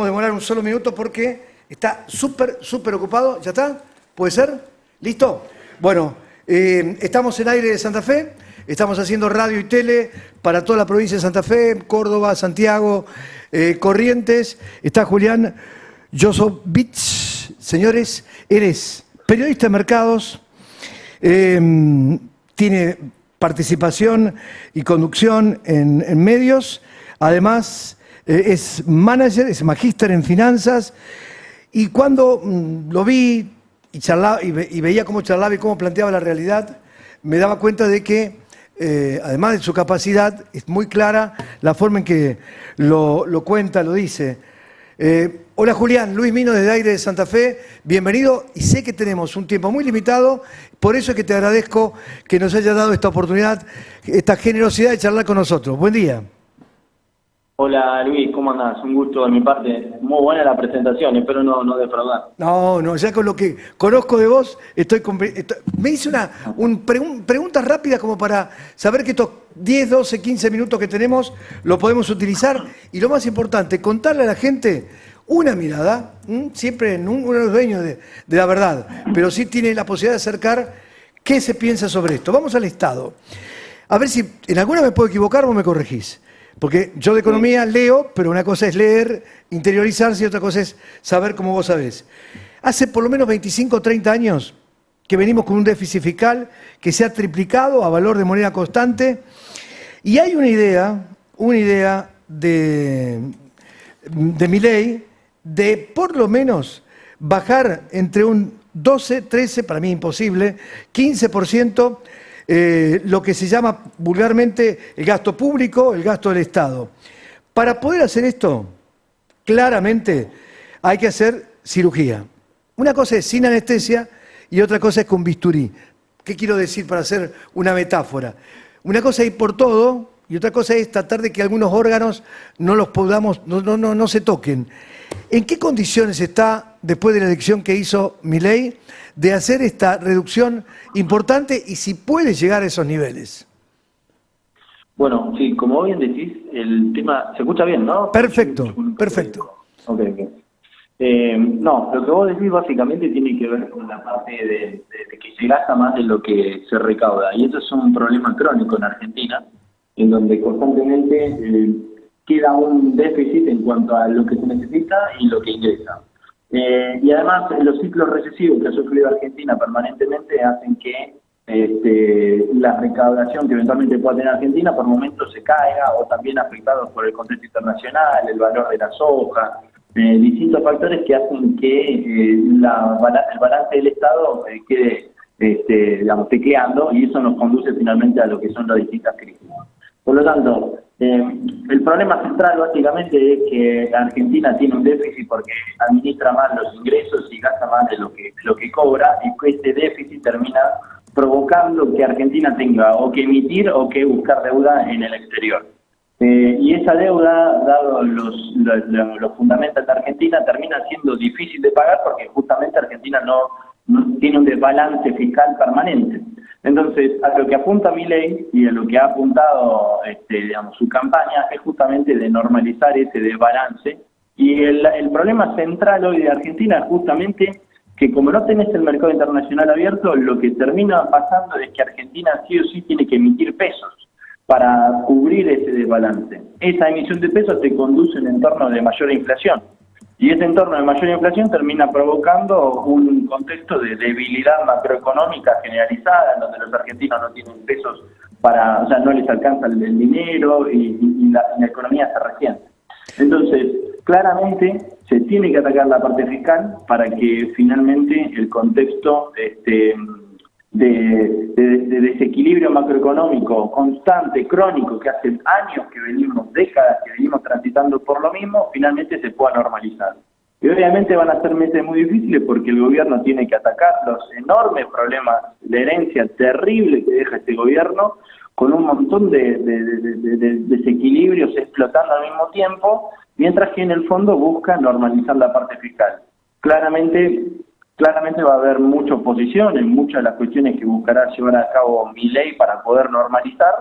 Demorar un solo minuto porque está súper ocupado. ¿Ya está? ¿Puede ser? ¿Listo? Bueno, estamos en Aire de Santa Fe, estamos haciendo radio y tele para toda la provincia de Santa Fe, Córdoba, Santiago, Corrientes. Está Julián Josovich. Señores, eres periodista de mercados, tiene participación y conducción en medios, además es manager, es magíster en finanzas, y cuando lo vi y charlaba, y veía cómo charlaba y cómo planteaba la realidad, me daba cuenta de que, además de su capacidad, es muy clara la forma en que lo cuenta, lo dice. Hola Julián, Luis Mino desde Aire de Santa Fe, bienvenido, y sé que tenemos un tiempo muy limitado, por eso es que te agradezco que nos hayas dado esta oportunidad, esta generosidad de charlar con nosotros. Buen día. Hola Luis, ¿cómo andás? Un gusto de mi parte. Muy buena la presentación, espero no defraudar. No, ya con lo que conozco de vos, me hice preguntas rápidas como para saber que estos 10, 12, 15 minutos que tenemos lo podemos utilizar. Y lo más importante, contarle a la gente una mirada, siempre uno de los dueños de la verdad, pero sí tiene la posibilidad de acercar qué se piensa sobre esto. Vamos al Estado. A ver si en alguna me puedo equivocar o me corregís. Porque yo de economía leo, pero una cosa es leer, interiorizarse y otra cosa es saber como vos sabés. Hace por lo menos 25 o 30 años que venimos con un déficit fiscal que se ha triplicado a valor de moneda constante y hay una idea de Milei de por lo menos bajar entre un 12, 13, para mí imposible, 15%, lo que se llama vulgarmente el gasto público, el gasto del Estado. Para poder hacer esto, claramente hay que hacer cirugía. Una cosa es sin anestesia y otra cosa es con bisturí. ¿Qué quiero decir para hacer una metáfora? Una cosa es ir por todo y otra cosa es tratar de que algunos órganos no se toquen. ¿En qué condiciones está, después de la elección que hizo Milei, de hacer esta reducción importante y si puede llegar a esos niveles? Bueno, sí, como bien decís, el tema... ¿Se escucha bien, no? Perfecto, perfecto. Ok. No, lo que vos decís básicamente tiene que ver con la parte de que se gasta más de lo que se recauda. Y eso es un problema crónico en Argentina, en donde constantemente queda un déficit en cuanto a lo que se necesita y lo que ingresa. Y además los ciclos recesivos que ha sufrido Argentina permanentemente hacen que la recaudación que eventualmente pueda tener Argentina por momentos se caiga, o también afectados por el contexto internacional, el valor de la soja, distintos factores que hacen que el balance del Estado quede tecleando, y eso nos conduce finalmente a lo que son las distintas crisis. Por lo tanto, el problema central básicamente es que Argentina tiene un déficit porque administra mal los ingresos y gasta más de lo que cobra, y que este déficit termina provocando que Argentina tenga o que emitir o que buscar deuda en el exterior. Y esa deuda, dado los fundamentos de Argentina, termina siendo difícil de pagar porque justamente Argentina no tiene un desbalance fiscal permanente. Entonces, a lo que apunta Milei y a lo que ha apuntado su campaña es justamente de normalizar ese desbalance. Y el problema central hoy de Argentina es justamente que como no tenés el mercado internacional abierto, lo que termina pasando es que Argentina sí o sí tiene que emitir pesos para cubrir ese desbalance. Esa emisión de pesos te conduce a un entorno de mayor inflación. Y ese entorno de mayor inflación termina provocando un contexto de debilidad macroeconómica generalizada, en donde los argentinos no tienen pesos no les alcanza el dinero y la economía se resiente. Entonces, claramente se tiene que atacar la parte fiscal para que finalmente el contexto de desequilibrio macroeconómico constante, crónico, que hace años que venimos, décadas que venimos transitando por lo mismo, finalmente se pueda normalizar. Y obviamente van a ser meses muy difíciles porque el gobierno tiene que atacar los enormes problemas de herencia terrible que deja este gobierno, con un montón de desequilibrios explotando al mismo tiempo, mientras que en el fondo busca normalizar la parte fiscal. Claramente va a haber mucha oposición en muchas de las cuestiones que buscará llevar a cabo Milei para poder normalizar,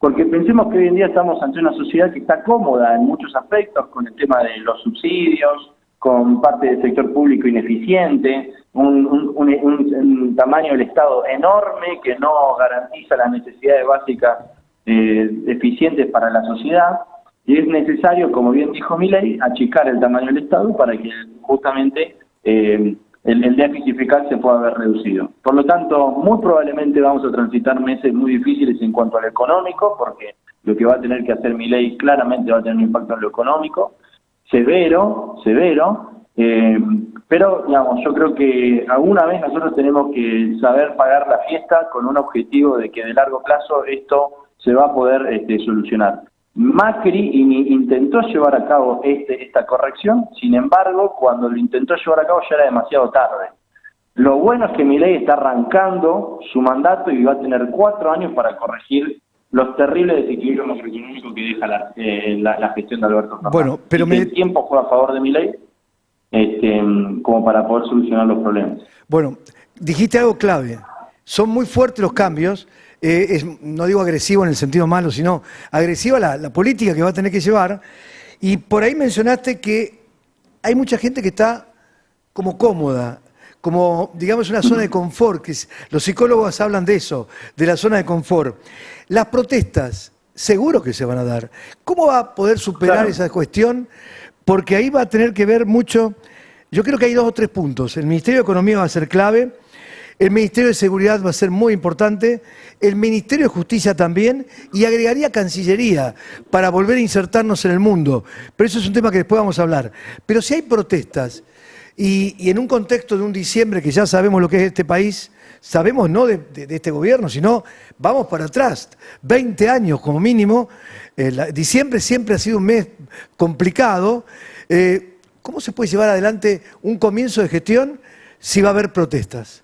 Porque pensemos que hoy en día estamos ante una sociedad que está cómoda en muchos aspectos, con el tema de los subsidios, con parte del sector público ineficiente, un tamaño del Estado enorme que no garantiza las necesidades básicas eficientes para la sociedad, y es necesario, como bien dijo Milei, achicar el tamaño del Estado para que justamente el déficit fiscal se pueda ver reducido. Por lo tanto, muy probablemente vamos a transitar meses muy difíciles en cuanto a lo económico, porque lo que va a tener que hacer Milei claramente va a tener un impacto en lo económico, severo, pero digamos, yo creo que alguna vez nosotros tenemos que saber pagar la fiesta con un objetivo de que de largo plazo esto se va a poder solucionar. Macri intentó llevar a cabo esta corrección, sin embargo, cuando lo intentó llevar a cabo ya era demasiado tarde. Lo bueno es que Milei está arrancando su mandato y va a tener 4 años para corregir los terribles desequilibrios macroeconómicos que deja la gestión de Alberto Fernández. Bueno, pero el tiempo juega a favor de Milei como para poder solucionar los problemas. Bueno, dijiste algo clave. Son muy fuertes los cambios. No digo agresivo en el sentido malo, sino agresiva la política que va a tener que llevar. Y por ahí mencionaste que hay mucha gente que está como cómoda, como digamos una zona de confort, que los psicólogos hablan de eso, de la zona de confort. Las protestas, seguro que se van a dar. ¿Cómo va a poder superar esa cuestión? Porque ahí va a tener que ver mucho, yo creo que hay 2 o 3 puntos. El Ministerio de Economía va a ser clave. El Ministerio de Seguridad va a ser muy importante, el Ministerio de Justicia también, y agregaría Cancillería para volver a insertarnos en el mundo. Pero eso es un tema que después vamos a hablar. Pero si hay protestas, y en un contexto de un diciembre que ya sabemos lo que es este país, sabemos no de este gobierno, sino vamos para atrás, 20 años como mínimo, diciembre siempre ha sido un mes complicado. ¿Cómo se puede llevar adelante un comienzo de gestión si va a haber protestas?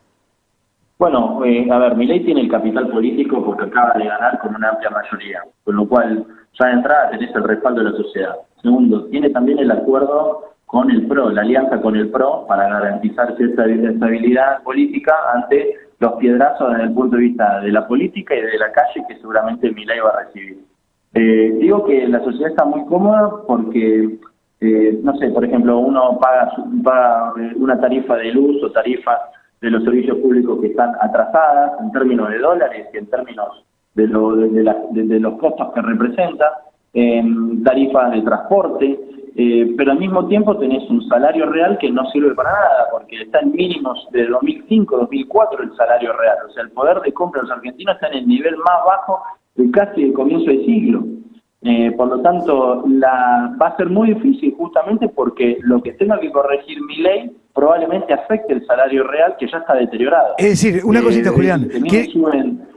Bueno, a ver, Milei tiene el capital político porque acaba de ganar con una amplia mayoría, con lo cual ya de entrada tenés el respaldo de la sociedad. Segundo, tiene también el acuerdo con el PRO, la alianza con el PRO, para garantizar cierta estabilidad política ante los piedrazos desde el punto de vista de la política y de la calle que seguramente Milei va a recibir. Digo que la sociedad está muy cómoda porque, no sé, por ejemplo, uno paga una tarifa de luz o tarifa de los servicios públicos que están atrasadas en términos de dólares y en términos de los costos que representa, tarifas de transporte, pero al mismo tiempo tenés un salario real que no sirve para nada, porque está en mínimos de 2005, 2004 el salario real. O sea, el poder de compra de los argentinos está en el nivel más bajo de casi el comienzo del siglo. Por lo tanto, va a ser muy difícil justamente porque lo que tenga que corregir Milei probablemente afecte el salario real que ya está deteriorado. Es decir, una cosita, Julián.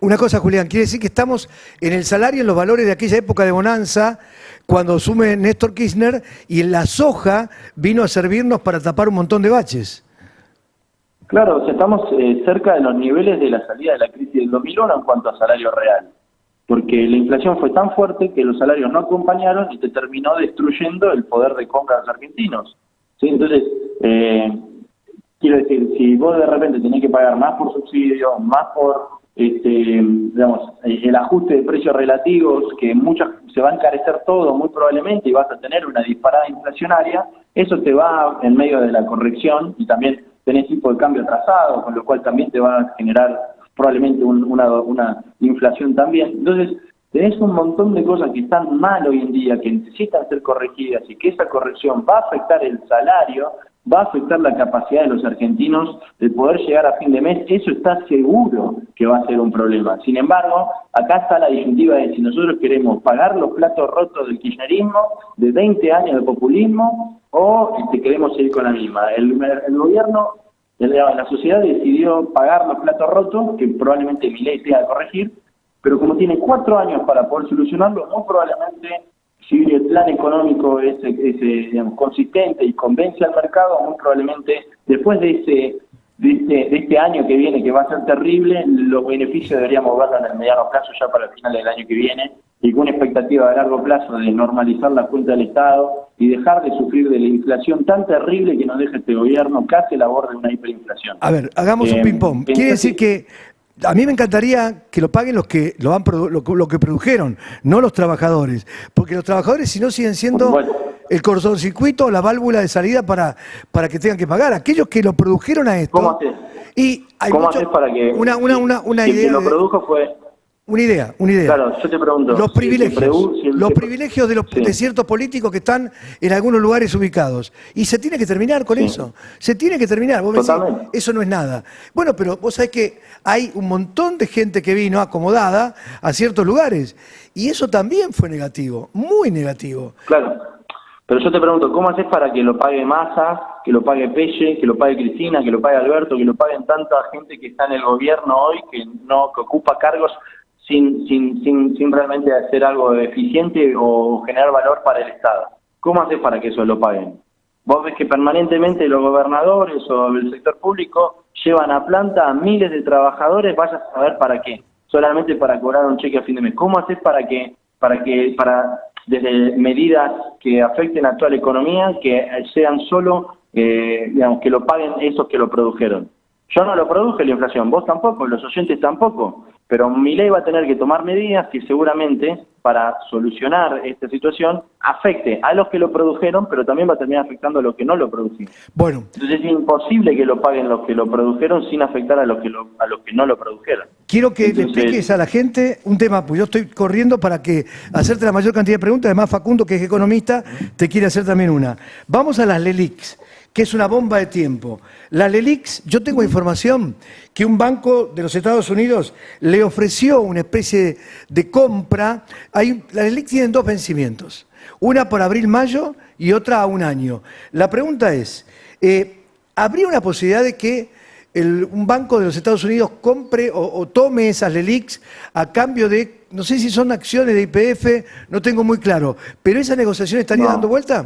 Una cosa, Julián, quiere decir que estamos en el salario, en los valores de aquella época de bonanza, cuando asume Néstor Kirchner, y en la soja vino a servirnos para tapar un montón de baches. Claro, o sea, estamos cerca de los niveles de la salida de la crisis del 2001 en cuanto a salario real. Porque la inflación fue tan fuerte que los salarios no acompañaron y te terminó destruyendo el poder de compra de los argentinos. ¿Sí? Entonces, quiero decir, si vos de repente tenés que pagar más por subsidio, más por digamos, el ajuste de precios relativos, que se va a encarecer todo muy probablemente y vas a tener una disparada inflacionaria, eso te va en medio de la corrección y también tenés tipo de cambio atrasado, con lo cual también te va a generar probablemente una inflación también. Entonces, tenés un montón de cosas que están mal hoy en día, que necesitan ser corregidas y que esa corrección va a afectar el salario, va a afectar la capacidad de los argentinos de poder llegar a fin de mes. Eso está seguro que va a ser un problema. Sin embargo, acá está la disyuntiva de si nosotros queremos pagar los platos rotos del kirchnerismo, de 20 años de populismo, o queremos seguir con la misma. El gobierno, la sociedad decidió pagar los platos rotos, que probablemente Milei tenga que corregir, pero como tiene 4 años para poder solucionarlo, muy probablemente, si el plan económico es digamos, consistente y convence al mercado, muy probablemente después de este año que viene, que va a ser terrible, los beneficios deberíamos verlos en el mediano plazo, ya para el final del año que viene, y con una expectativa de largo plazo de normalizar la cuenta del Estado y dejar de sufrir de la inflación tan terrible que nos deja este gobierno casi a la borda de una hiperinflación. A ver, hagamos un ping-pong. Quiere decir que A mí me encantaría que lo paguen los que lo que produjeron, no los trabajadores. Porque los trabajadores, si no, siguen siendo Bueno, el cortocircuito o la válvula de salida para que tengan que pagar. Aquellos que lo produjeron a esto. ¿cómo haces? Y hay ¿Cómo mucho- haces para que una si el que idea. lo produjo fue... Una idea. Claro, yo te pregunto... Los si el que privilegios. si el Los que- privilegios Sí. de ciertos políticos que están en algunos lugares ubicados. Y se tiene que terminar con Sí. eso. Se tiene que terminar. Vos me decís, Totalmente. eso no es nada. Bueno, pero vos sabés que hay un montón de gente que vino acomodada a ciertos lugares. Y eso también fue negativo. Muy negativo. Claro. Pero yo te pregunto, ¿cómo haces para que lo pague Massa, que lo pague Pelle, que lo pague Cristina, que lo pague Alberto, que lo paguen tanta gente que está en el gobierno hoy, que ocupa cargos sin realmente hacer algo eficiente o generar valor para el Estado? ¿Cómo haces para que eso lo paguen? Vos ves que permanentemente los gobernadores o el sector público llevan a planta a miles de trabajadores, vaya a saber para qué, solamente para cobrar un cheque a fin de mes. ¿Cómo haces para desde medidas que afecten a toda la economía, que sean solo, digamos, que lo paguen esos que lo produjeron? Yo no lo produje la inflación, vos tampoco, los oyentes tampoco, pero Milei va a tener que tomar medidas que seguramente para solucionar esta situación afecte a los que lo produjeron, pero también va a terminar afectando a los que no lo produjeron. Bueno, Entonces es imposible que lo paguen los que lo produjeron sin afectar a los que no lo produjeron. quiero que le Entonces- expliques a la gente un tema, pues yo estoy corriendo para que hacerte la mayor cantidad de preguntas. Además, Facundo, que es economista, te quiere hacer también una. Vamos a las LELIQs, que es una bomba de tiempo. Las LELIQs, yo tengo información que un banco de los Estados Unidos le ofreció una especie de compra. Las LELIQs tienen dos vencimientos, una por abril-mayo y otra a un año. La pregunta es, ¿habría una posibilidad de que un banco de los Estados Unidos compre o tome esas LELIQs a cambio de, no sé si son acciones de YPF, no tengo muy claro, pero esa negociación estaría No. dando vuelta?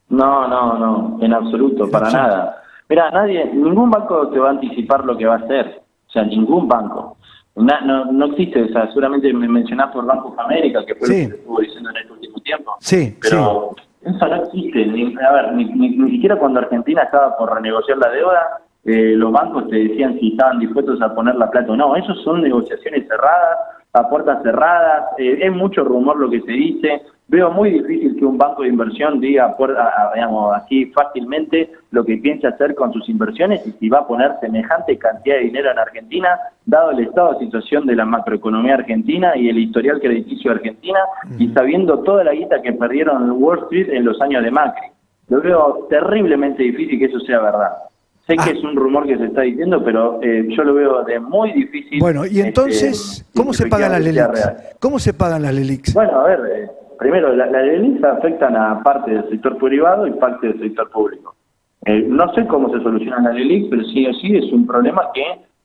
No, en absoluto, para absoluto. nada. Mira, ningún banco te va a anticipar lo que va a hacer, o sea, ningún banco. No existe, o sea, seguramente me mencionás por Banco of America, que fue Sí. lo que se estuvo diciendo en este último tiempo. Sí, Pero eso no existe. Ni siquiera cuando Argentina estaba por renegociar la deuda, los bancos te decían si estaban dispuestos a poner la plata o no. Eso son negociaciones cerradas, a puertas cerradas. Es mucho rumor lo que se dice. Veo muy difícil que un banco de inversión diga, digamos, así fácilmente lo que piensa hacer con sus inversiones y si va a poner semejante cantidad de dinero en Argentina, dado el estado de situación de la macroeconomía argentina y el historial crediticio de Argentina, y sabiendo toda la guita que perdieron en Wall Street en los años de Macri. Lo veo terriblemente difícil que eso sea verdad. Sé que es un rumor que se está diciendo, pero yo lo veo de muy difícil. Bueno, y entonces, ¿cómo se pagan las efectivamente sea LELIQs? real. ¿Cómo se pagan las LELIQs? Bueno, a ver, primero, las LELIQs afectan a parte del sector privado y parte del sector público. No sé cómo se solucionan las LELIQs, pero sí o sí es un problema que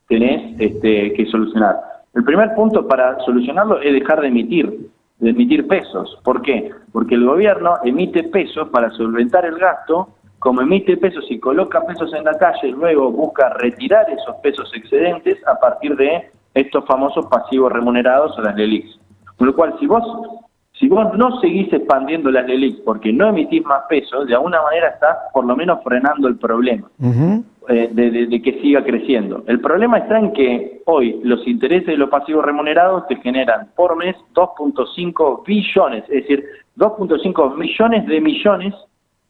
tenés que solucionar. El primer punto para solucionarlo es dejar de emitir pesos. ¿Por qué? Porque el gobierno emite pesos para solventar el gasto. Como emite pesos y coloca pesos en la calle, luego busca retirar esos pesos excedentes a partir de estos famosos pasivos remunerados o las LELIQs. Con lo cual, si vos no seguís expandiendo las LELIQs porque no emitís más pesos, de alguna manera estás por lo menos frenando el problema Ujú. de que siga creciendo. El problema está en que hoy los intereses de los pasivos remunerados te generan por mes 2.5 billones, es decir, 2.5 millones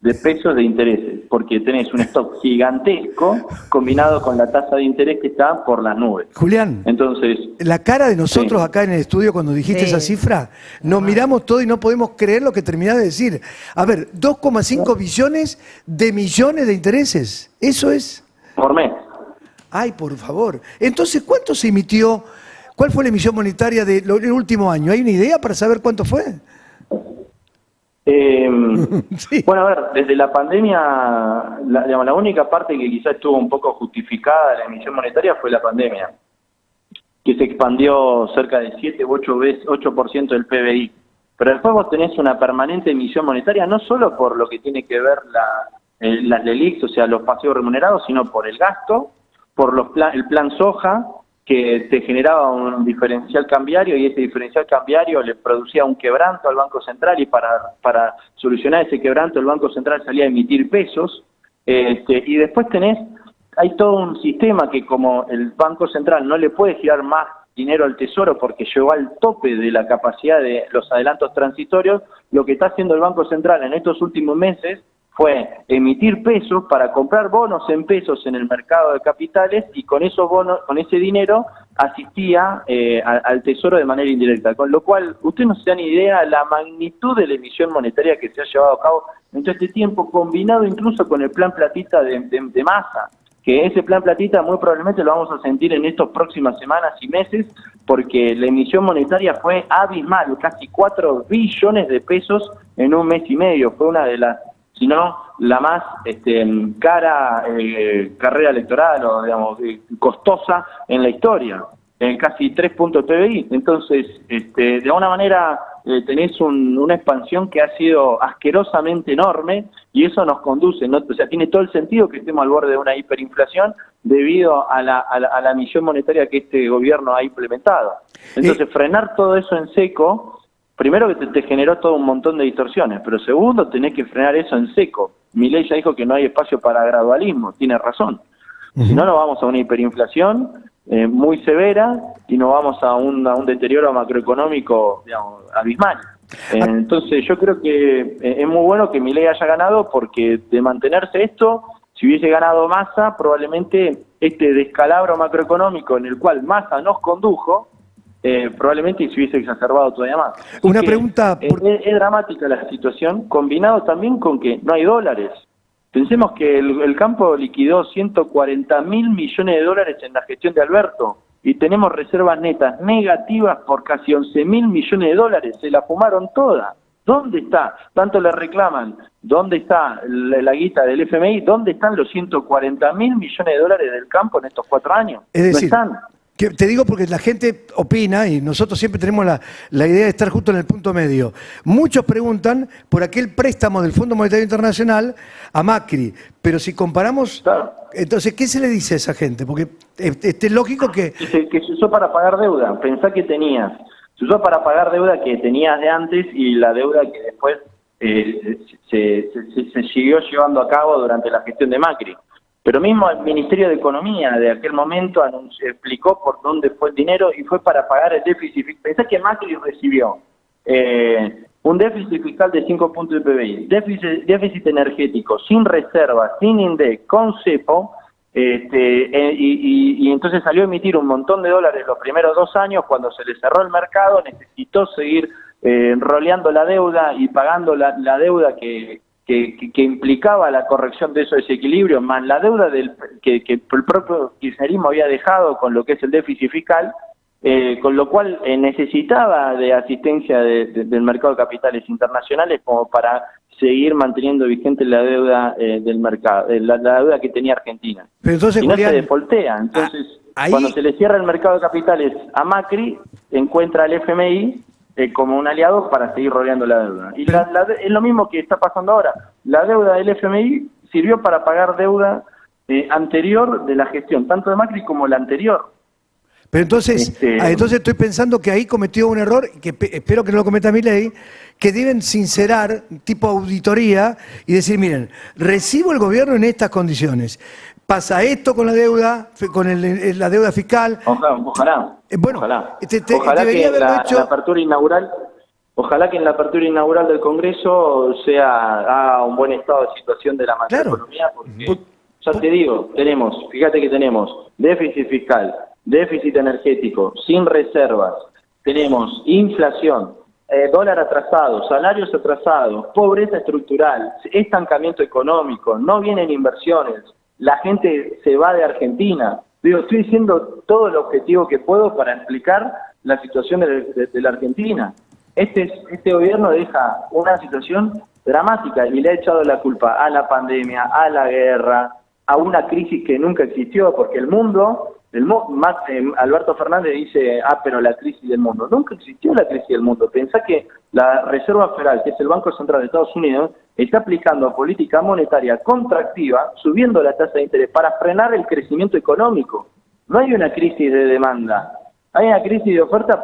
de pesos de intereses, porque tenés un stock gigantesco combinado con la tasa de interés que está por las nubes. Julián, Entonces, la cara de nosotros Sí. acá en el estudio cuando dijiste Sí. esa cifra, nos miramos todo y no podemos creer lo que terminás de decir. A ver, 2,5 billones de millones de intereses. Eso es. por mes. Ay, por favor. Entonces, ¿cuánto se emitió? ¿Cuál fue la emisión monetaria del último año? ¿Hay una idea para saber cuánto fue? Sí. Bueno, a ver, desde la pandemia, la única parte que quizás estuvo un poco justificada de la emisión monetaria fue la pandemia, que se expandió cerca de 7 u 8% del PBI. Pero después vos tenés una permanente emisión monetaria, no solo por lo que tiene que ver las LELIQs, o sea, los pasivos remunerados, sino por el gasto, por el plan soja, que te generaba un diferencial cambiario y ese diferencial cambiario le producía un quebranto al Banco Central y para solucionar ese quebranto el Banco Central salía a emitir pesos. Y después tenés hay todo un sistema que, como el Banco Central no le puede girar más dinero al Tesoro porque llegó al tope de la capacidad de los adelantos transitorios, lo que está haciendo el Banco Central en estos últimos meses fue emitir pesos para comprar bonos en pesos en el mercado de capitales, y con esos bonos, con ese dinero, asistía al Tesoro de manera indirecta. Con lo cual, ustedes no se dan idea la magnitud de la emisión monetaria que se ha llevado a cabo en todo este tiempo, combinado incluso con el plan platita de Massa, que ese plan platita muy probablemente lo vamos a sentir en estas próximas semanas y meses, porque la emisión monetaria fue abismal, casi 4 billones de pesos en un mes y medio. Fue una de las, si no la más cara carrera electoral, o digamos costosa en la historia, en casi 3 puntos PBI. Entonces, de alguna manera tenés una expansión que ha sido asquerosamente enorme, y eso nos conduce, ¿no? O sea, tiene todo el sentido que estemos al borde de una hiperinflación debido a la emisión monetaria que este gobierno ha implementado. Entonces, frenar todo eso en seco, primero que te generó todo un montón de distorsiones, pero segundo, tenés que frenar eso en seco. Milei ya dijo que no hay espacio para gradualismo, tiene razón. Si no, nos vamos a una hiperinflación muy severa, y nos vamos a un deterioro macroeconómico, digamos, abismal. Entonces yo creo que es muy bueno que Milei haya ganado, porque de mantenerse esto, si hubiese ganado Massa, probablemente este descalabro macroeconómico en el cual Massa nos condujo, probablemente se hubiese exacerbado todavía más. Una pregunta... Es dramática la situación, combinado también con que no hay dólares. Pensemos que el campo liquidó 140.000 millones de dólares en la gestión de Alberto, y tenemos reservas netas negativas por casi 11.000 millones de dólares. Se la fumaron toda. ¿Dónde está? Tanto le reclaman, ¿dónde está la guita del FMI? ¿Dónde están los 140.000 millones de dólares del campo en estos 4 años? Es decir, no están. Que te digo porque la gente opina, y nosotros siempre tenemos la idea de estar justo en el punto medio. Muchos preguntan por aquel préstamo del Fondo Monetario Internacional a Macri, pero si comparamos, Claro. Entonces, ¿qué se le dice a esa gente? Porque es lógico que... Que se usó para pagar deuda. Pensá que se usó para pagar deuda que tenías de antes, y la deuda que después se siguió llevando a cabo durante la gestión de Macri. Pero mismo el Ministerio de Economía de aquel momento explicó por dónde fue el dinero, y fue para pagar el déficit. Pensá que Macri recibió un déficit fiscal de 5 puntos de PBI, déficit energético, sin reserva, sin INDEC, con cepo, y entonces salió a emitir un montón de dólares los primeros 2 años. Cuando se le cerró el mercado, necesitó seguir roleando la deuda y pagando la deuda que implicaba la corrección de esos desequilibrios, más la deuda que el propio kirchnerismo había dejado con lo que es el déficit fiscal, con lo cual necesitaba de asistencia del mercado de capitales internacionales como para seguir manteniendo vigente la deuda del mercado, la deuda que tenía Argentina. Pero entonces, y no Julián, se defoltea. Entonces, ahí... cuando se le cierra el mercado de capitales a Macri, encuentra al FMI como un aliado para seguir rodeando la deuda. Y es lo mismo que está pasando ahora. La deuda del FMI sirvió para pagar deuda anterior de la gestión, tanto de Macri como la anterior. Pero entonces, entonces estoy pensando que ahí cometió un error, que espero que no lo cometa Milei, que deben sincerar, tipo auditoría, y decir, miren, recibo el gobierno en estas condiciones. Pasa esto con la deuda, con la deuda fiscal. Ojalá. Bueno, ojalá. Ojalá que en la apertura inaugural, ojalá que en la apertura inaugural del Congreso haga un buen estado de situación de la macroeconomía, porque ya te digo, fíjate que tenemos déficit fiscal, déficit energético, sin reservas, tenemos inflación, dólar atrasado, salarios atrasados, pobreza estructural, estancamiento económico, no vienen inversiones, la gente se va de Argentina. Digo, estoy diciendo todo el objetivo que puedo para explicar la situación de la Argentina. Este gobierno deja una situación dramática y le ha echado la culpa a la pandemia, a la guerra, a una crisis que nunca existió, porque Alberto Fernández dice, pero la crisis del mundo. Nunca existió la crisis del mundo. Pensá que la Reserva Federal, que es el Banco Central de Estados Unidos, está aplicando política monetaria contractiva, subiendo la tasa de interés para frenar el crecimiento económico. No hay una crisis de demanda. Hay una crisis de oferta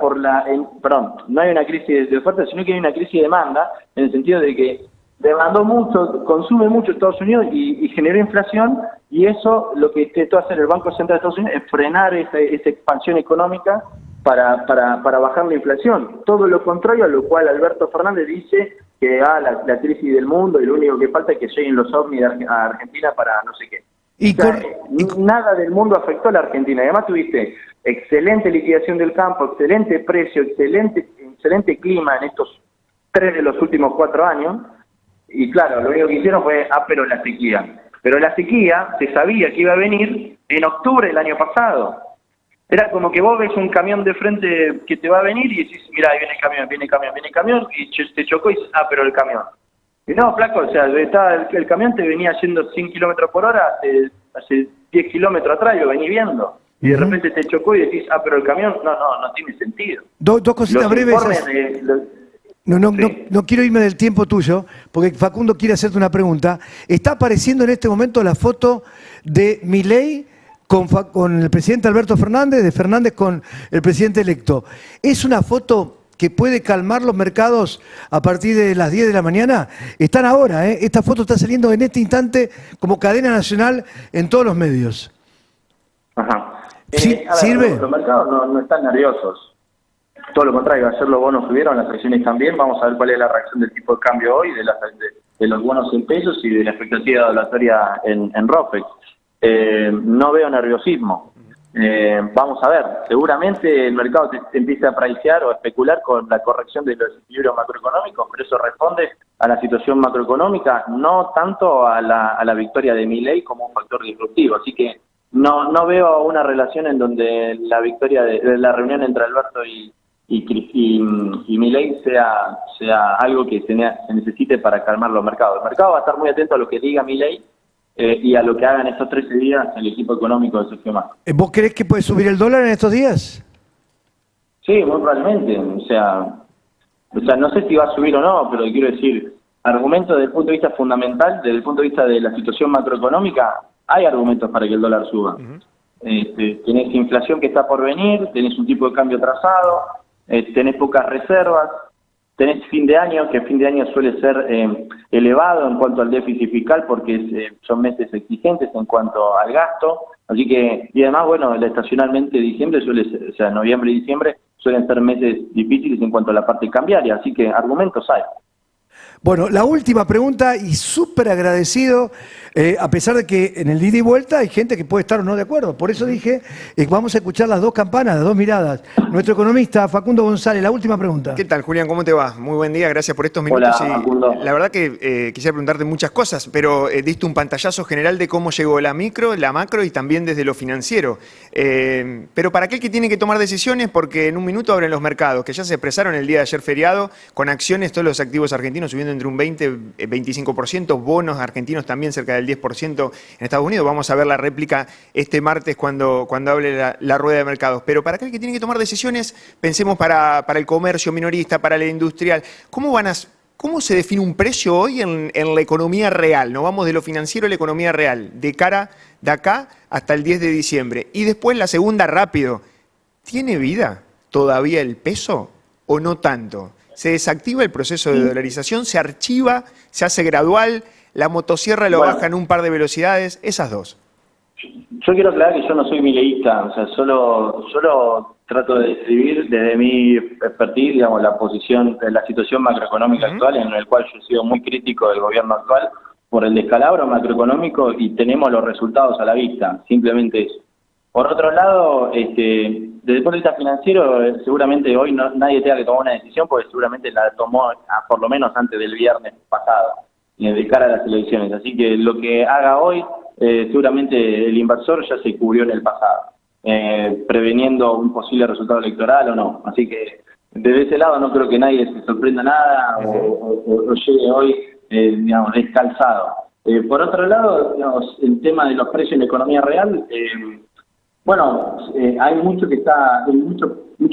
no hay una crisis de oferta, sino que hay una crisis de demanda, en el sentido de que demandó mucho, consume mucho Estados Unidos y generó inflación, y eso lo que intentó hacer el Banco Central de Estados Unidos es frenar esa expansión económica para bajar la inflación. Todo lo contrario a lo cual Alberto Fernández dice que la crisis del mundo y lo único que falta es que lleguen los ovnis a Argentina para no sé qué. Y O sea, nada del mundo afectó a la Argentina. Además tuviste excelente liquidación del campo, excelente precio, excelente clima en estos 3 de los últimos 4 años. Y claro, lo único que hicieron fue, pero la sequía. Pero la sequía se sabía que iba a venir en octubre del año pasado. Era como que vos ves un camión de frente que te va a venir y decís, mira, ahí viene el camión, viene el camión, y te chocó y dices, pero el camión. Y no, flaco, o sea, el camión te venía yendo 100 kilómetros por hora hace 10 kilómetros atrás, y lo venís viendo. Y de repente te chocó y decís, pero el camión, no tiene sentido. Dos cositas breves. Sí. No quiero irme del tiempo tuyo, porque Facundo quiere hacerte una pregunta. Está apareciendo en este momento la foto de Milei con el presidente Alberto Fernández, de Fernández con el presidente electo. ¿Es una foto que puede calmar los mercados a partir de las 10 de la mañana? Están ahora, ¿eh? Esta foto está saliendo en este instante como cadena nacional en todos los medios. Ajá. Sí, ¿sirve? Los mercados no están nerviosos. Todo lo contrario, ayer los bonos subieron, las acciones también. Vamos a ver cuál es la reacción del tipo de cambio hoy, de los bonos en pesos y de la expectativa evaluatoria en ROFEX. No veo nerviosismo. Vamos a ver, seguramente el mercado te empieza a pricear o a especular con la corrección de los equilibrios macroeconómicos, pero eso responde a la situación macroeconómica, no tanto a la victoria de Milei como un factor disruptivo. Así que no veo una relación en donde la victoria de la reunión entre Alberto y Milei sea algo que se necesite para calmar los mercados. El mercado va a estar muy atento a lo que diga Milei y a lo que hagan estos 13 días el equipo económico de Sergio Massa. ¿Vos creés que puede subir el dólar en estos días? Sí, muy probablemente. O sea, no sé si va a subir o no, pero quiero decir, argumentos desde el punto de vista fundamental, desde el punto de vista de la situación macroeconómica, hay argumentos para que el dólar suba. Tenés inflación que está por venir, tenés un tipo de cambio atrasado, tenés pocas reservas, tenés fin de año, que fin de año suele ser elevado en cuanto al déficit fiscal porque son meses exigentes en cuanto al gasto, así que, y además, bueno, estacionalmente diciembre noviembre y diciembre suelen ser meses difíciles en cuanto a la parte cambiaria, así que argumentos hay. Bueno, la última pregunta, y súper agradecido, a pesar de que en el ida y vuelta hay gente que puede estar o no de acuerdo. Por eso dije, vamos a escuchar las dos campanas, las dos miradas. Nuestro economista Facundo González, la última pregunta. ¿Qué tal, Julián? ¿Cómo te va? Muy buen día, gracias por estos minutos. Hola, Facundo. La verdad que quisiera preguntarte muchas cosas, pero diste un pantallazo general de cómo llegó la micro, la macro y también desde lo financiero. Pero para aquel que tiene que tomar decisiones, porque en un minuto abren los mercados, que ya se expresaron el día de ayer feriado, con acciones, todos los activos argentinos subiendo entre un 20-25%, bonos argentinos también cerca del 10% en Estados Unidos. Vamos a ver la réplica este martes cuando hable la rueda de mercados. Pero para aquel que tiene que tomar decisiones, pensemos para el comercio minorista, para la industrial, ¿cómo se define un precio hoy en la economía real? No vamos de lo financiero a la economía real, de cara de acá hasta el 10 de diciembre. Y después la segunda, rápido. ¿Tiene vida todavía el peso o no tanto? ¿Se desactiva el proceso de dolarización? ¿Se archiva? ¿Se hace gradual? ¿La motosierra lo baja en un par de velocidades? Esas dos. Yo quiero aclarar que yo no soy mileísta, o sea, solo trato de describir desde mi expertise, digamos, la posición, la situación macroeconómica actual, en el cual yo he sido muy crítico del gobierno actual por el descalabro macroeconómico y tenemos los resultados a la vista, simplemente eso. Por otro lado, desde el punto de vista financiero, seguramente hoy nadie tenga que tomar una decisión porque seguramente la tomó por lo menos antes del viernes pasado, de cara a las elecciones. Así que lo que haga hoy, seguramente el inversor ya se cubrió en el pasado, preveniendo un posible resultado electoral o no. Así que desde ese lado no creo que nadie se sorprenda nada o llegue hoy, digamos, descalzado. Por otro lado, digamos, el tema de los precios en la economía real, hay mucha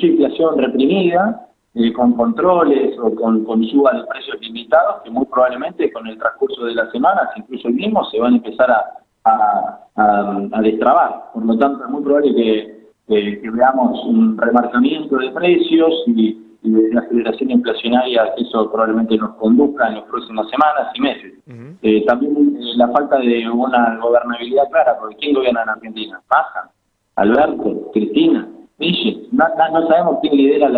inflación reprimida, con controles o con suba de precios limitados, que muy probablemente con el transcurso de las semanas, incluso hoy mismo, se van a empezar a destrabar. Por lo tanto, es muy probable que veamos un remarcamiento de precios y de la aceleración inflacionaria que eso probablemente nos conduzca en las próximas semanas y meses. También la falta de una gobernabilidad clara, porque ¿quién gobierna en Argentina? Massa, Alberto, Cristina, Milei. No sabemos quién lidera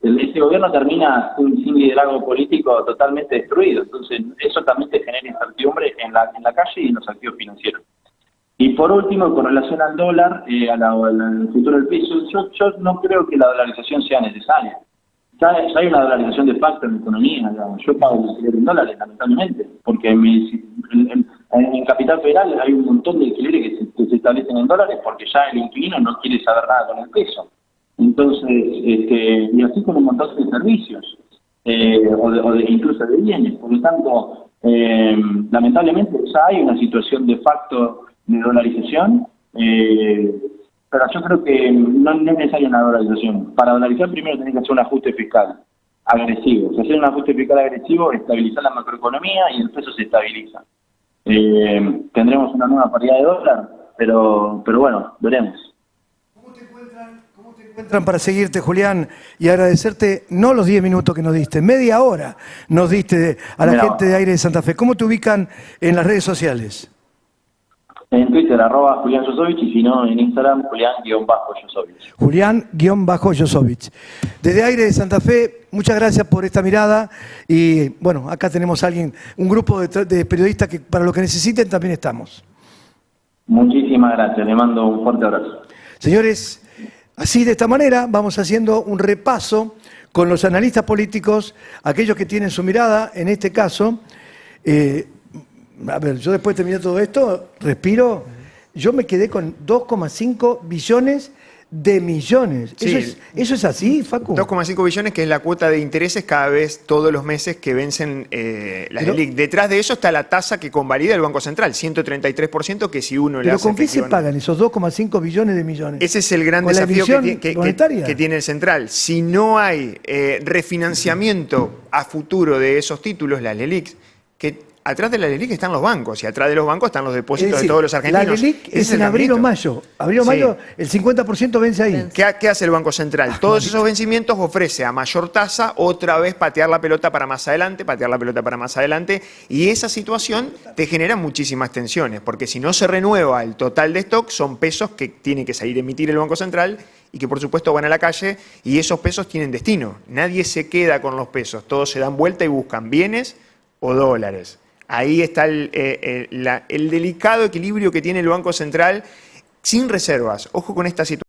este gobierno termina sin liderazgo político totalmente destruido. Entonces, eso también te genera incertidumbre en la calle y en los activos financieros. Y por último, con relación al dólar, al futuro del peso, yo no creo que la dolarización sea necesaria. Ya hay una dolarización de facto en la economía, digamos. Yo pago mi alquiler en dólares, lamentablemente, porque en Capital Federal hay un montón de alquileres que se establecen en dólares porque ya el inquilino no quiere saber nada con el peso. Entonces, y así con un montón de servicios, incluso de bienes. Por lo tanto, lamentablemente ya hay una situación de facto de dolarización, pero yo creo que no es necesaria una dolarización. Para dolarizar primero tenés que hacer un ajuste fiscal agresivo. Si hacer un ajuste fiscal agresivo, estabilizar la macroeconomía y el peso se estabiliza. Tendremos una nueva paridad de dólar, pero bueno, veremos. ¿Cómo te encuentran para seguirte, Julián? Y agradecerte, no los 10 minutos que nos diste, media hora nos diste a la gente de Aire de Santa Fe. ¿Cómo te ubican en las redes sociales? En Twitter, @Julián Yosovich, y si no, en Instagram, Julián_Yosovich. Julián_Yosovich. Desde Aire de Santa Fe, muchas gracias por esta mirada. Y bueno, acá tenemos a alguien, un grupo de periodistas que para lo que necesiten también estamos. Muchísimas gracias, le mando un fuerte abrazo. Señores, así de esta manera vamos haciendo un repaso con los analistas políticos, aquellos que tienen su mirada, en este caso. A ver, yo después de terminar todo esto, respiro, yo me quedé con 2,5 billones de millones. Sí. ¿Eso es así, Facu? 2,5 billones, que es la cuota de intereses cada vez, todos los meses que vencen las LELIQ. Detrás de eso está la tasa que convalida el Banco Central, 133%, que si uno le ¿Pero hace con qué se efectiva, pagan esos 2,5 billones de millones? ese es el gran ¿Con la desafío emisión que monetaria? tiene el Central. Si no hay refinanciamiento a futuro de esos títulos, las LELIQ, que atrás de la LELIQ están los bancos y atrás de los bancos están los depósitos de todos los argentinos. La LELIQ Ese es en el abril o caminito. mayo. Abril o mayo, el 50% vence ahí. ¿Qué hace el Banco Central? Todos esos vencimientos ofrece a mayor tasa otra vez patear la pelota para más adelante, y esa situación te genera muchísimas tensiones, porque si no se renueva el total de stock, son pesos que tiene que salir a emitir el Banco Central y que por supuesto van a la calle, y esos pesos tienen destino. Nadie se queda con los pesos, todos se dan vuelta y buscan bienes o dólares. Ahí está el delicado equilibrio que tiene el Banco Central sin reservas. Ojo con esta situación.